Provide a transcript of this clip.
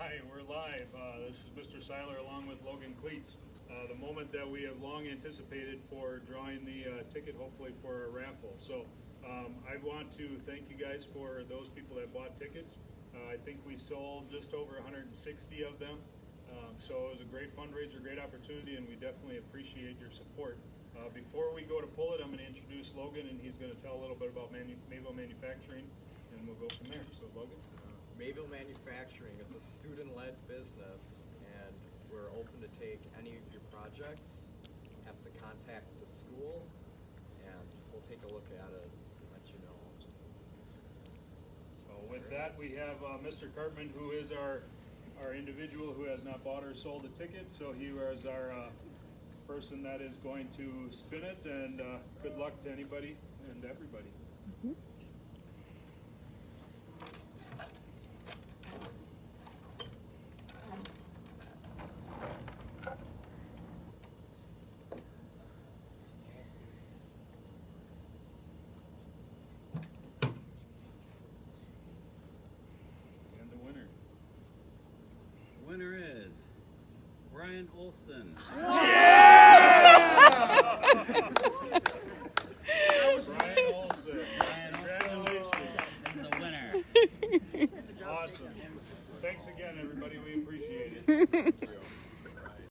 Hi, we're live. This is Mr. Seiler along with Logan Cleats. The moment that we have long anticipated for drawing the ticket, hopefully for a raffle. So I want to thank you guys for those people that bought tickets. I think we sold just over 160 of them. So it was a great fundraiser, great opportunity, and we definitely appreciate your support. Before we go to pull it, I'm going to introduce Logan, and he's going to tell a little bit about Mayville Manufacturing, and we'll go from there. So Logan. Mayville Manufacturing, it's a student-led business, and we're open to take any of your projects. You have to contact the school, and we'll take a look at it and let you know. So with that, we have Mr. Cartman, who is our individual who has not bought or sold a ticket. So he is our person that is going to spin it, and good luck to anybody and everybody. Mm-hmm. Winner is Brian Olson. Brian Olson. Congratulations. Is the winner. Awesome. Thanks again, everybody. We appreciate it.